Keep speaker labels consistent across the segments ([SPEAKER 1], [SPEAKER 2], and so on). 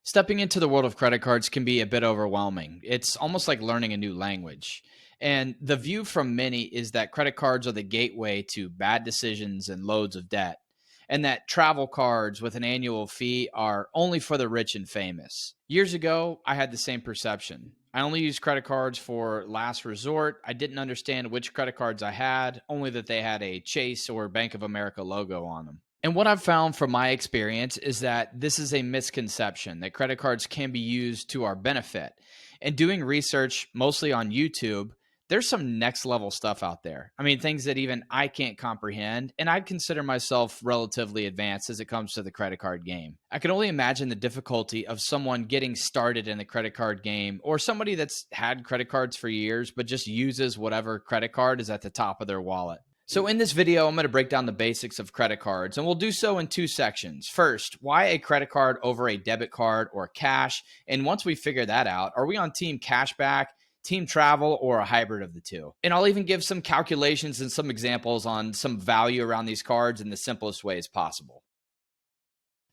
[SPEAKER 1] Stepping into the world of credit cards can be a bit overwhelming. It's almost like learning a new language. And the view from many is that credit cards are the gateway to bad decisions and loads of debt, and that travel cards with an annual fee are only for the rich and famous. Years ago, I had the same perception. I only used credit cards for last resort. I didn't understand which credit cards I had, only that they had a Chase or Bank of America logo on them. And what I've found from my experience is that this is a misconception that credit cards can be used to our benefit. And doing research mostly on YouTube, there's some next level stuff out there. I mean, things that even I can't comprehend. And I'd consider myself relatively advanced as it comes to the credit card game. I can only imagine the difficulty of someone getting started in the credit card game, or somebody that's had credit cards for years, but just uses whatever credit card is at the top of their wallet. So in this video, I'm going to break down the basics of credit cards, and we'll do so in two sections. First, why a credit card over a debit card or cash? And once we figure that out, are we on team cashback, team travel, or a hybrid of the two? And I'll even give some calculations and some examples on some value around these cards in the simplest ways possible.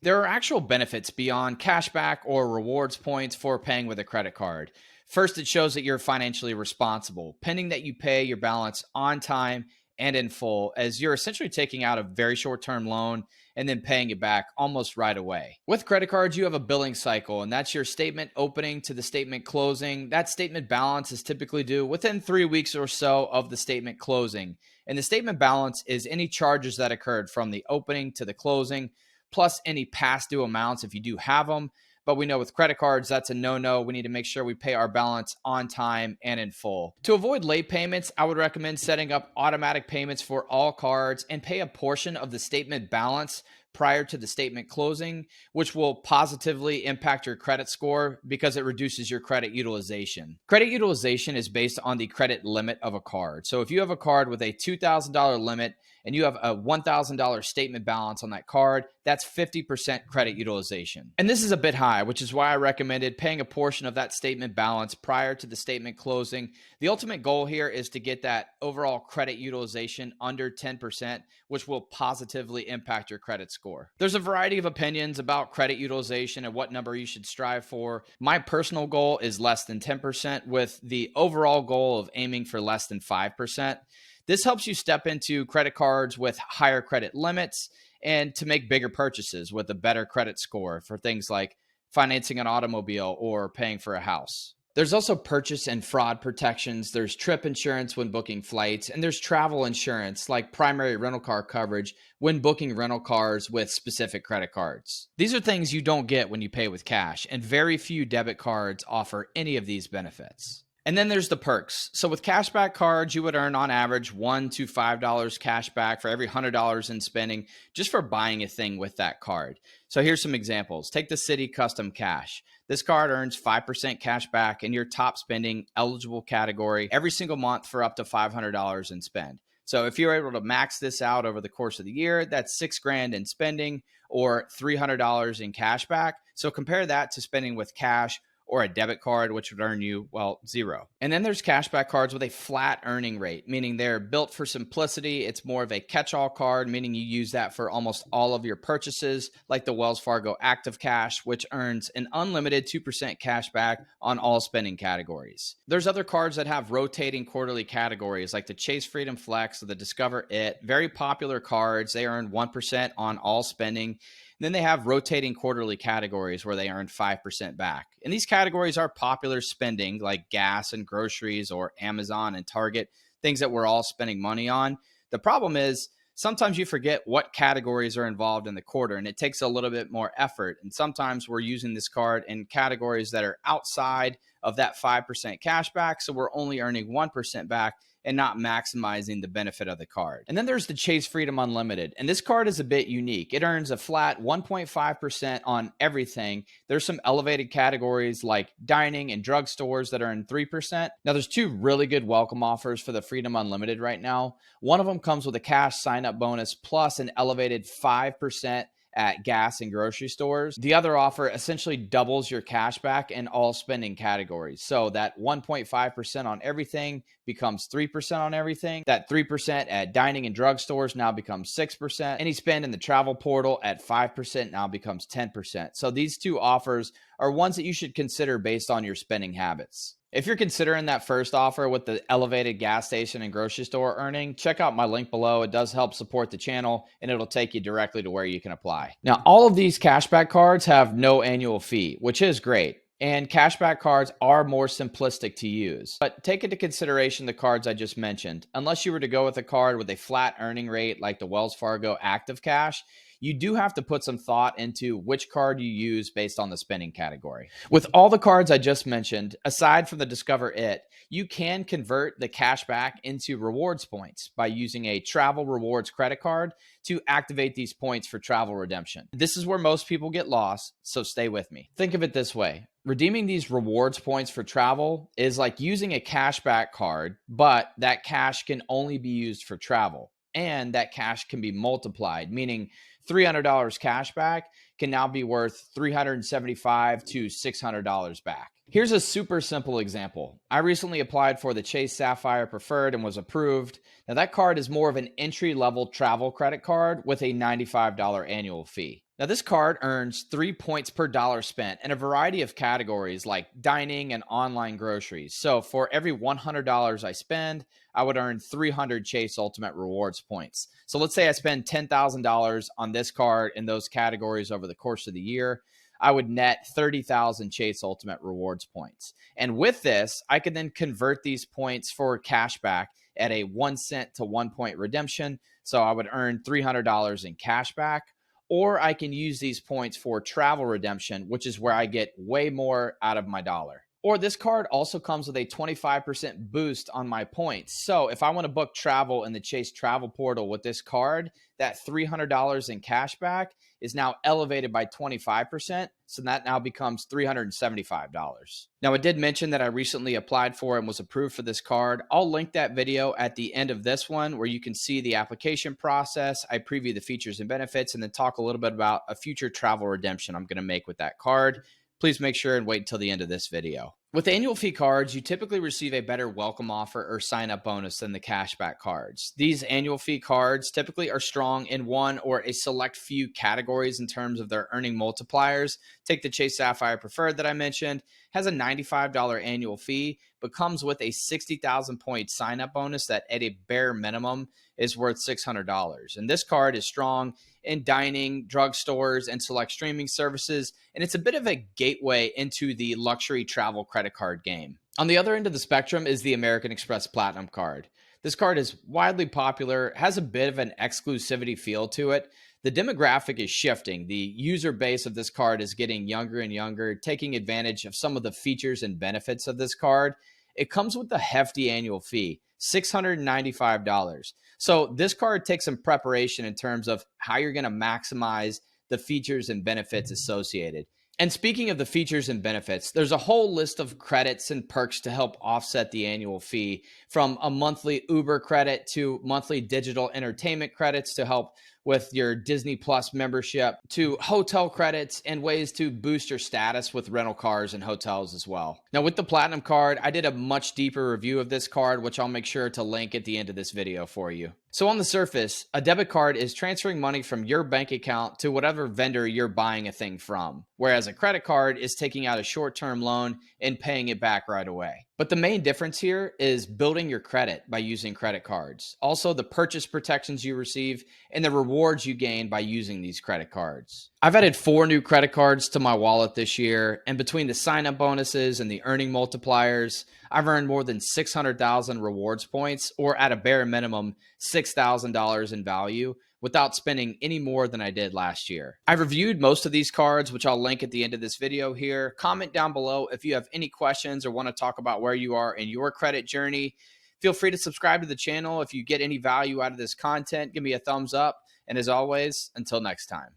[SPEAKER 1] There are actual benefits beyond cashback or rewards points for paying with a credit card. First, it shows that you're financially responsible, pending that you pay your balance on time and in full, as you're essentially taking out a very short-term loan and then paying it back almost right away. With credit cards, you have a billing cycle, and that's your statement opening to the statement closing. That statement balance is typically due within 3 weeks or so of the statement closing. And the statement balance is any charges that occurred from the opening to the closing, plus any past due amounts if you do have them. But we know with credit cards, that's a no-no. We need to make sure we pay our balance on time and in full. To avoid late payments, I would recommend setting up automatic payments for all cards and pay a portion of the statement balance prior to the statement closing, which will positively impact your credit score because it reduces your credit utilization. Credit utilization is based on the credit limit of a card. So if you have a card with a $2,000 limit and you have a $1,000 statement balance on that card, that's 50% credit utilization. And this is a bit high, which is why I recommended paying a portion of that statement balance prior to the statement closing. The ultimate goal here is to get that overall credit utilization under 10%, which will positively impact your credit score. There's a variety of opinions about credit utilization and what number you should strive for. My personal goal is less than 10%, with the overall goal of aiming for less than 5%. This helps you step into credit cards with higher credit limits and to make bigger purchases with a better credit score for things like financing an automobile or paying for a house. There's also purchase and fraud protections. There's trip insurance when booking flights, and there's travel insurance like primary rental car coverage when booking rental cars with specific credit cards. These are things you don't get when you pay with cash, and very few debit cards offer any of these benefits. And then there's the perks. So with cashback cards, you would earn on average $1 to $5 cash back for every $100 in spending just for buying a thing with that card. So here's some examples. Take the Citi Custom Cash. This card earns 5% cash back in your top spending eligible category every single month for up to $500 in spend. So if you're able to max this out over the course of the year, that's $6,000 in spending or $300 in cash back. So compare that to spending with cash or a debit card, which would earn you, well, $0. And then there's cashback cards with a flat earning rate, meaning they're built for simplicity. It's more of a catch-all card, meaning you use that for almost all of your purchases, like the Wells Fargo Active Cash, which earns an unlimited 2% cash back on all spending categories. There's other cards that have rotating quarterly categories, like the Chase Freedom Flex or the Discover It. Very popular cards. They earn 1% on all spending. Then they have rotating quarterly categories where they earn 5% back. And these categories are popular spending like gas and groceries or Amazon and Target, things that we're all spending money on. The problem is sometimes you forget what categories are involved in the quarter, and it takes a little bit more effort. And sometimes we're using this card in categories that are outside of that 5% cash back, so we're only earning 1% back and not maximizing the benefit of the card. And then there's the Chase Freedom Unlimited. And this card is a bit unique. It earns a flat 1.5% on everything. There's some elevated categories like dining and drugstores that earn 3%. Now there's two really good welcome offers for the Freedom Unlimited right now. One of them comes with a cash sign-up bonus plus an elevated 5% at gas and grocery stores. The other offer essentially doubles your cash back in all spending categories. So that 1.5% on everything becomes 3% on everything. That 3% at dining and drugstores now becomes 6%. Any spend in the travel portal at 5% now becomes 10%. So these two offers are ones that you should consider based on your spending habits. If you're considering that first offer with the elevated gas station and grocery store earning, check out my link below. It does help support the channel and it'll take you directly to where you can apply. Now, all of these cashback cards have no annual fee, which is great. And cashback cards are more simplistic to use. But take into consideration the cards I just mentioned. Unless you were to go with a card with a flat earning rate like the Wells Fargo Active Cash, you do have to put some thought into which card you use based on the spending category. With all the cards I just mentioned, aside from the Discover It, you can convert the cash back into rewards points by using a travel rewards credit card to activate these points for travel redemption. This is where most people get lost, so stay with me. Think of it this way. Redeeming these rewards points for travel is like using a cashback card, but that cash can only be used for travel. And that cash can be multiplied, meaning $300 cash back can now be worth $375 to $600 back. Here's a super simple example. I recently applied for the Chase Sapphire Preferred and was approved. Now that card is more of an entry-level travel credit card with a $95 annual fee. Now this card earns 3 points per dollar spent in a variety of categories like dining and online groceries. So for every $100 I spend, I would earn 300 Chase Ultimate Rewards points. So let's say I spend $10,000 on this card in those categories over the course of the year. I would net 30,000 Chase Ultimate Rewards points. And with this, I could then convert these points for cash back at a 1 cent to 1 point redemption. So I would earn $300 in cash back. Or I can use these points for travel redemption, which is where I get way more out of my dollar. Or this card also comes with a 25% boost on my points. So if I want to book travel in the Chase Travel Portal with this card, that $300 in cash back is now elevated by 25%. So that now becomes $375. Now, I did mention that I recently applied for and was approved for this card. I'll link that video at the end of this one where you can see the application process. I preview the features and benefits and then talk a little bit about a future travel redemption I'm going to make with that card. Please make sure and wait until the end of this video. With annual fee cards, you typically receive a better welcome offer or sign-up bonus than the cashback cards. These annual fee cards typically are strong in one or a select few categories in terms of their earning multipliers. Take the Chase Sapphire Preferred that I mentioned, has a $95 annual fee, but comes with a 60,000 point sign-up bonus that at a bare minimum is worth $600. And this card is strong in dining, drugstores, and select streaming services, and it's a bit of a gateway into the luxury travel credit card game. On the other end of the spectrum is the American Express Platinum card. This card is widely popular, has a bit of an exclusivity feel to it. The demographic is shifting. The user base of this card is getting younger and younger, taking advantage of some of the features and benefits of this card. It comes with a hefty annual fee, $695. So this card takes some preparation in terms of how you're going to maximize the features and benefits associated. And speaking of the features and benefits, there's a whole list of credits and perks to help offset the annual fee, from a monthly Uber credit to monthly digital entertainment credits to help with your Disney Plus membership, to hotel credits and ways to boost your status with rental cars and hotels as well. Now with the Platinum card, I did a much deeper review of this card, which I'll make sure to link at the end of this video for you. So on the surface, a debit card is transferring money from your bank account to whatever vendor you're buying a thing from, whereas a credit card is taking out a short-term loan and paying it back right away. But the main difference here is building your credit by using credit cards. Also, the purchase protections you receive and the rewards you gain by using these credit cards. I've added 4 new credit cards to my wallet this year, and between the sign-up bonuses and the earning multipliers, I've earned more than 600,000 rewards points, or at a bare minimum, $6,000 in value, without spending any more than I did last year. I've reviewed most of these cards, which I'll link at the end of this video here. Comment down below if you have any questions or want to talk about where you are in your credit journey. Feel free to subscribe to the channel. If you get any value out of this content, give me a thumbs up. And as always, until next time.